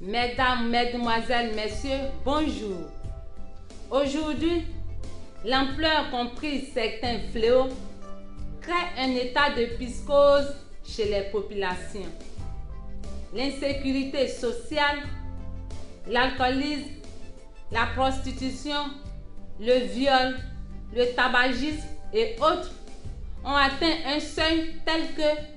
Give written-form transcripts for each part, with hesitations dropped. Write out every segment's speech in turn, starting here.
Mesdames, Mesdemoiselles, Messieurs, bonjour. Aujourd'hui, l'ampleur qu'ont pris certains fléaux crée un état de psychose chez les populations. L'insécurité sociale, l'alcoolisme, la prostitution, le viol, le tabagisme et autres ont atteint un seuil tel que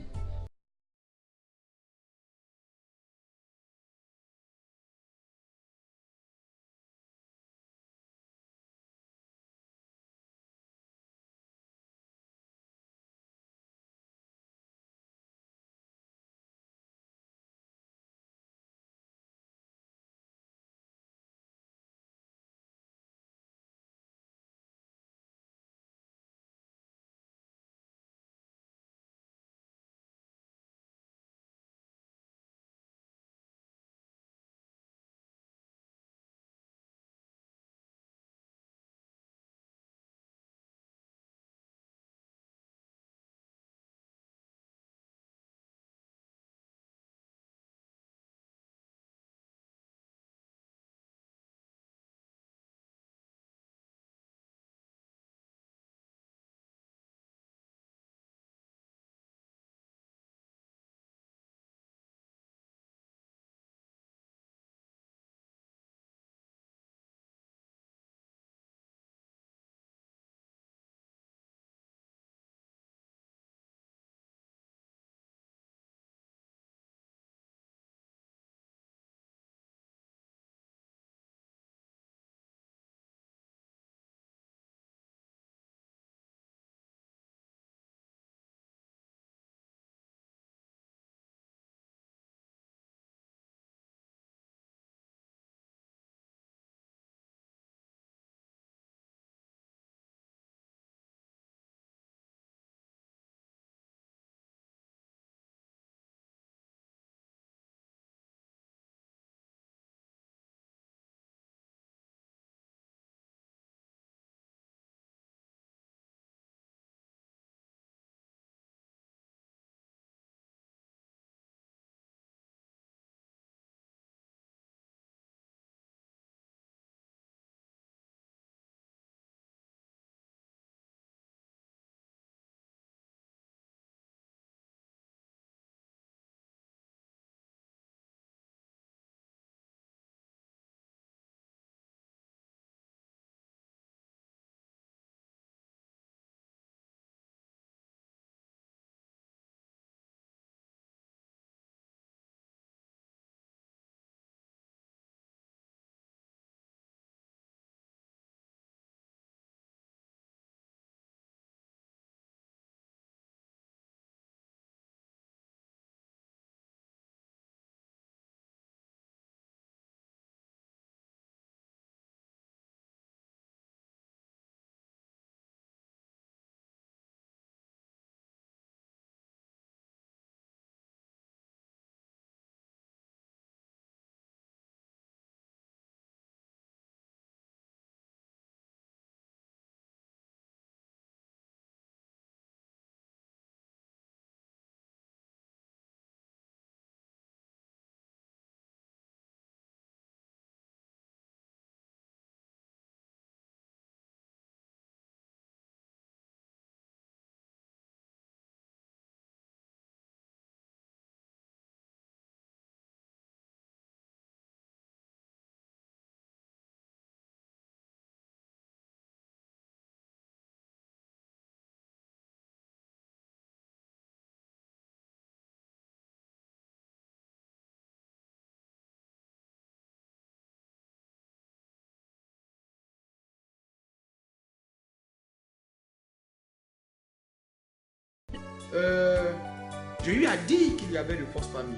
j'ai eu à dire qu'il y avait de fausses familles.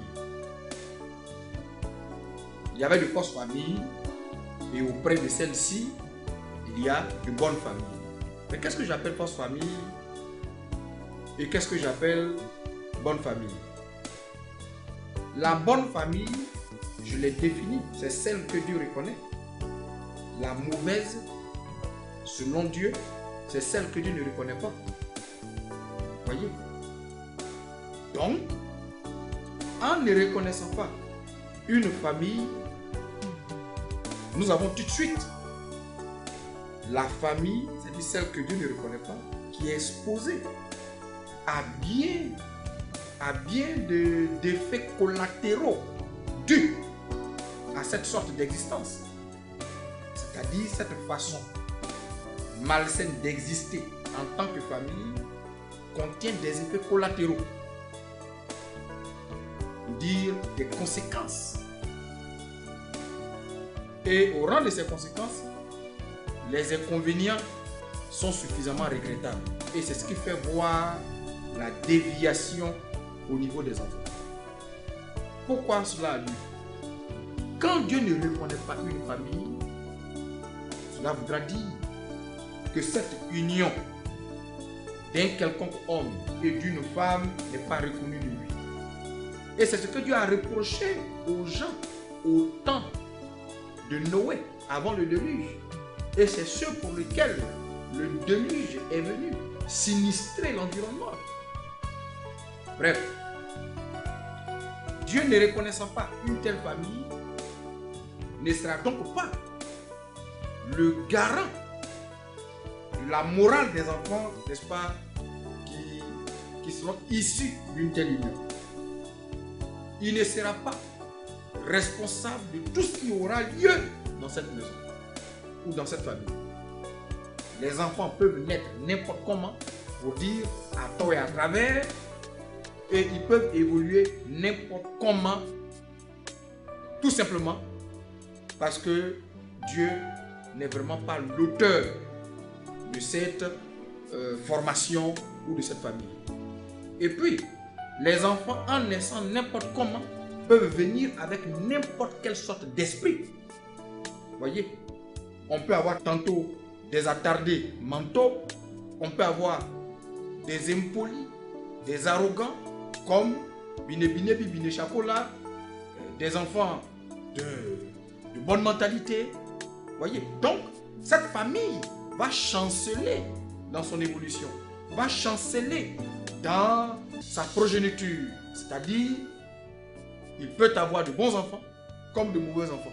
Il y avait de fausses familles et auprès de celles-ci, il y a de bonnes familles. Mais qu'est-ce que j'appelle fausse famille et qu'est-ce que j'appelle bonne famille? La bonne famille, je l'ai définie, c'est celle que Dieu reconnaît. La mauvaise, selon Dieu, c'est celle que Dieu ne reconnaît pas. Voyez? Donc, en ne reconnaissant pas une famille, nous avons tout de suite la famille, c'est-à-dire celle que Dieu ne reconnaît pas, qui est exposée à bien d'effets collatéraux dus à cette sorte d'existence. C'est-à-dire cette façon malsaine d'exister en tant que famille contient des effets collatéraux, dire des conséquences. Et au rang de ces conséquences, les inconvénients sont suffisamment regrettables. Et c'est ce qui fait voir la déviation au niveau des enfants. Pourquoi cela a lieu? Quand Dieu ne reconnaît pas une famille, cela voudra dire que cette union d'un quelconque homme et d'une femme n'est pas reconnue de lui. Et c'est ce que Dieu a reproché aux gens au temps de Noé, avant le déluge. Et c'est ce pour lequel le déluge est venu sinistrer l'environnement. Bref, Dieu ne reconnaissant pas une telle famille ne sera donc pas le garant de la morale des enfants, n'est-ce pas, qui seront issus d'une telle union. Il ne sera pas responsable de tout ce qui aura lieu dans cette maison ou dans cette famille. Les enfants peuvent naître n'importe comment, pour dire à tort et à travers, et ils peuvent évoluer n'importe comment, tout simplement parce que Dieu n'est vraiment pas l'auteur de cette formation ou de cette famille. Et puis, les enfants, en naissant n'importe comment, peuvent venir avec n'importe quelle sorte d'esprit. Voyez, on peut avoir tantôt des attardés mentaux, on peut avoir des impolis, des arrogants, comme Bine Chapola, des enfants de bonne mentalité. Voyez, donc cette famille va chanceler dans son évolution, va chanceler dans sa progéniture, c'est-à-dire il peut avoir de bons enfants comme de mauvais enfants.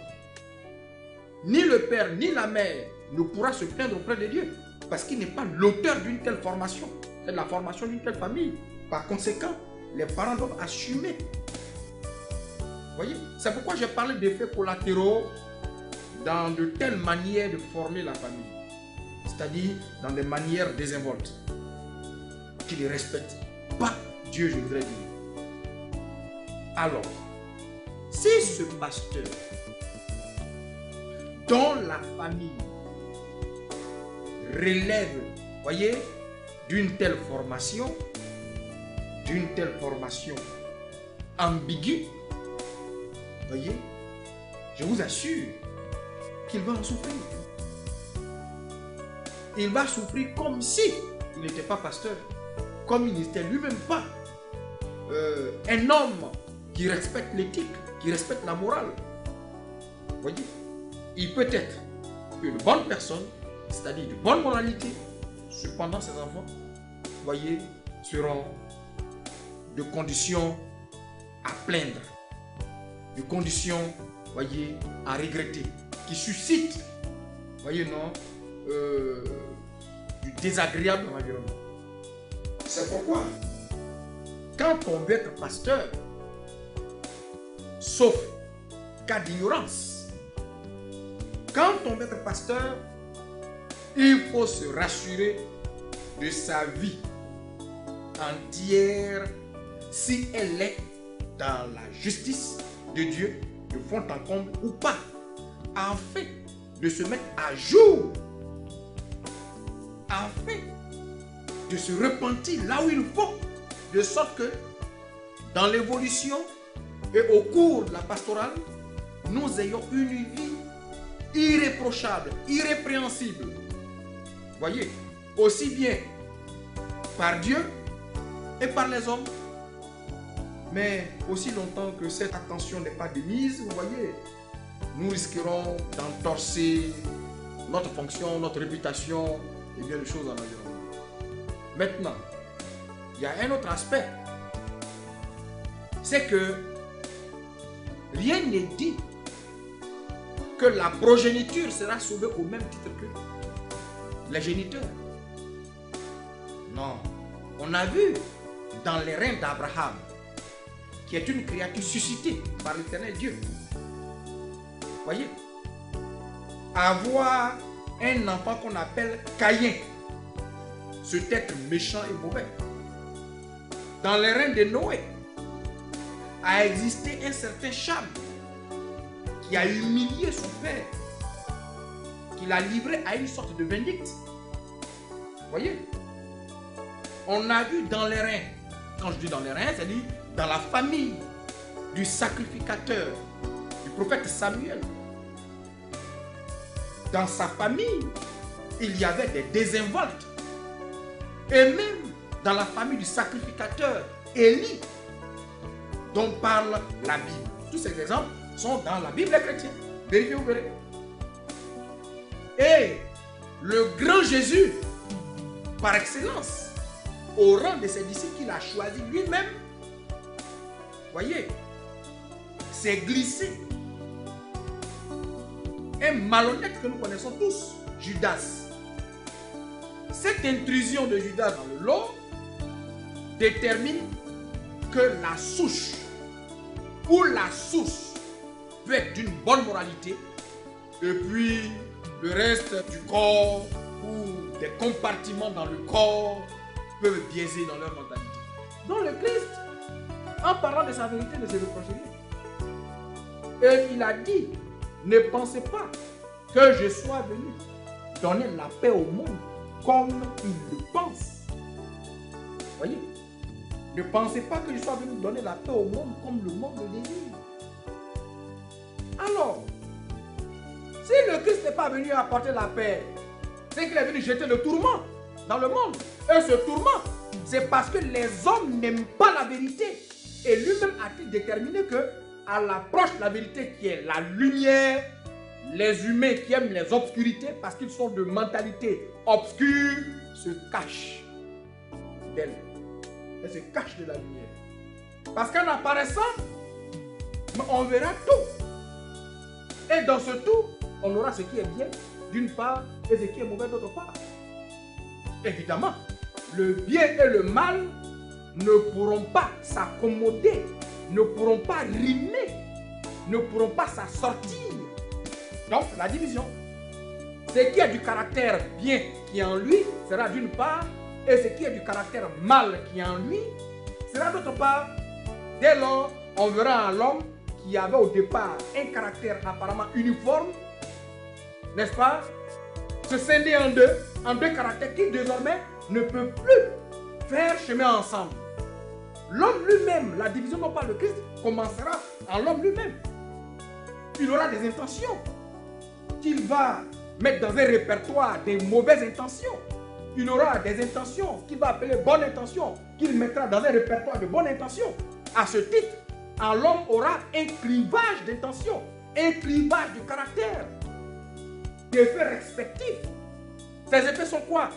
Ni le père ni la mère ne pourra se plaindre auprès de Dieu parce qu'il n'est pas l'auteur d'une telle formation, c'est la formation d'une telle famille. Par conséquent, les parents doivent assumer. Voyez, c'est pourquoi j'ai parlé d'effets collatéraux dans de telles manières de former la famille, c'est-à-dire dans des manières désinvoltes qui ne respectent pas Dieu, je voudrais dire. Alors, si ce pasteur dont la famille relève, voyez, d'une telle formation ambiguë, voyez, je vous assure qu'il va en souffrir. Il va souffrir comme si il n'était pas pasteur, comme il n'était lui-même pas un homme qui respecte l'éthique, qui respecte la morale. Voyez, il peut être une bonne personne, c'est-à-dire de bonne moralité, cependant ses enfants, voyez, seront de conditions à plaindre, de conditions, voyez, à regretter, qui suscitent, voyez, non, du désagréable dans l'environnement. C'est pourquoi, quand on veut être pasteur, sauf cas d'ignorance, quand on veut être pasteur, il faut se rassurer de sa vie entière si elle est dans la justice de Dieu, de fond en comble ou pas, afin de se mettre à jour, afin de se repentir là où il faut, de sorte que dans l'évolution et au cours de la pastorale, nous ayons une vie irréprochable, irrépréhensible. Voyez, aussi bien par Dieu et par les hommes. Mais aussi longtemps que cette attention n'est pas de mise, vous voyez, nous risquerons d'entorser notre fonction, notre réputation et bien de choses en environnement. Maintenant, il y a un autre aspect. C'est que rien n'est dit que la progéniture sera sauvée au même titre que les géniteurs. Non. On a vu dans les reins d'Abraham, qui est une créature suscitée par l'Éternel Dieu. Voyez, avoir un enfant qu'on appelle Caïn, cet être méchant et mauvais. Dans les reins de Noé, a existé un certain Cham qui a humilié son père, qui l'a livré à une sorte de vindicte. Voyez, on a vu dans les reins, quand je dis dans les reins, c'est-à-dire dans la famille du sacrificateur, du prophète Samuel. Dans sa famille, il y avait des désinvoltes. Et même dans la famille du sacrificateur Élie, dont parle la Bible. Tous ces exemples sont dans la Bible chrétienne. Vérifiez, vous verrez. Et le grand Jésus, par excellence, au rang de ses disciples qu'il a choisi lui-même, voyez, s'est glissé. Un malhonnête que nous connaissons tous, Judas. Cette intrusion de Judas dans le lot détermine que la souche ou la source peut être d'une bonne moralité et puis le reste du corps ou des compartiments dans le corps peuvent biaiser dans leur mentalité. Donc le Christ, en parlant de sa vérité, ne se reproche rien. Et il a dit, ne pensez pas que je sois venu donner la paix au monde comme il le pense. Voyez, ne pensez pas que je sois venu donner la paix au monde comme le monde le désire. Alors, si le Christ n'est pas venu apporter la paix, c'est qu'il est venu jeter le tourment dans le monde. Et ce tourment, c'est parce que les hommes n'aiment pas la vérité. Et lui-même a-t-il déterminé que, à l'approche de la vérité qui est la lumière, les humains qui aiment les obscurités parce qu'ils sont de mentalité obscure se cachent d'elle. Elle se cache de la lumière. Parce qu'en apparaissant, on verra tout. Et dans ce tout, on aura ce qui est bien d'une part et ce qui est mauvais d'autre part. Évidemment, le bien et le mal ne pourront pas s'accommoder, ne pourront pas rimer, ne pourront pas s'assortir. Donc, la division. Ce qui est du caractère bien qui est en lui sera d'une part, et ce qui est du caractère mal qui est en lui sera d'autre part. Dès lors, on verra en l'homme qui avait au départ un caractère apparemment uniforme, n'est-ce pas, se scinder en deux caractères qui désormais ne peuvent plus faire chemin ensemble. L'homme lui-même, la division dont parle le Christ, commencera en l'homme lui-même. Il aura des intentions qu'il va mettre dans un répertoire des mauvaises intentions. Il aura des intentions qu'il va appeler bonnes intentions, qu'il mettra dans un répertoire de bonnes intentions. À ce titre, en l'homme aura un clivage d'intentions, un clivage de caractère, des faits respectifs. Ces effets sont quoi?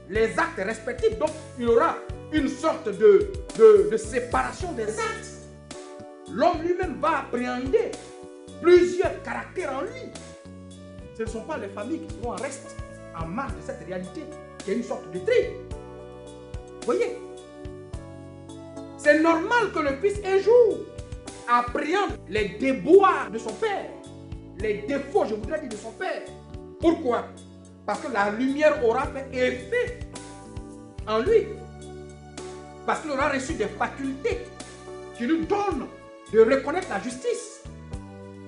Les actes respectifs. Donc, il aura une sorte de séparation des actes. L'homme lui-même va appréhender plusieurs caractères en lui. Ce ne sont pas les familles qui seront en reste, en marge de cette réalité, qui est une sorte de tri. Voyez, c'est normal que le fils un jour appréhende les déboires de son père, les défauts, je voudrais dire, de son père. Pourquoi? Parce que la lumière aura fait effet en lui. Parce qu'il aura reçu des facultés qui lui donnent de reconnaître la justice.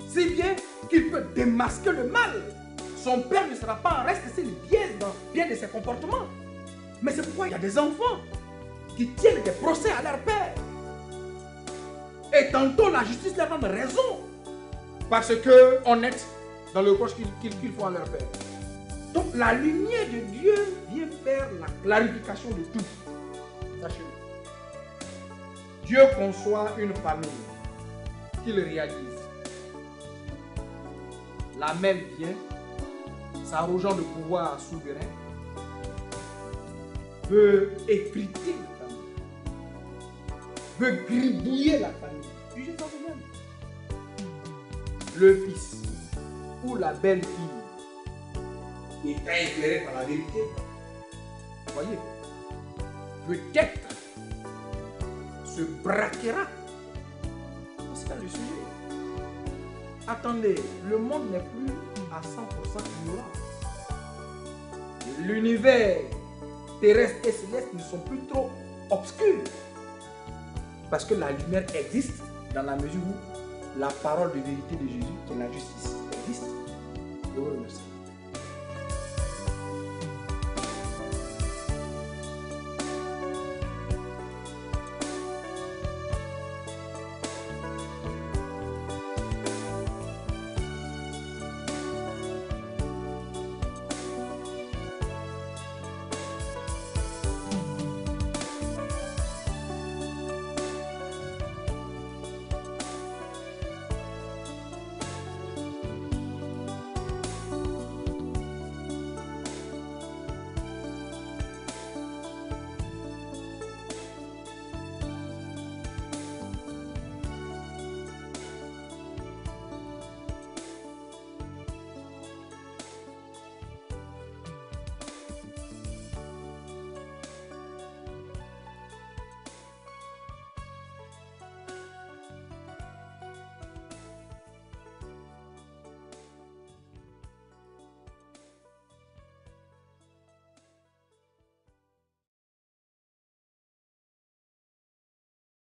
Si bien qu'il peut démasquer le mal. Son père ne sera pas en reste s'il biaise dans bien de ses comportements. Mais c'est pourquoi il y a des enfants qui tiennent des procès à leur père. Et tantôt la justice leur donne raison. Parce qu'on est dans le reproche qu'ils font à leur père. Donc la lumière de Dieu vient faire la clarification de tout. Sachez-le. Dieu conçoit une famille qu'il réalise. La mère vient, s'arrogeant le pouvoir souverain, veut effriter la famille, veut gribouiller la famille. Jugez par vous-même. le fils ou la belle-fille est très éclairé par la vérité, vous voyez, peut-être se braquera. C'est ça le sujet. Attendez, le monde n'est plus à 100% ignorant. L'univers terrestre et céleste ne sont plus trop obscurs. Parce que la lumière existe dans la mesure où la parole de vérité de Jésus, qui est la justice, existe. Je vous remercie.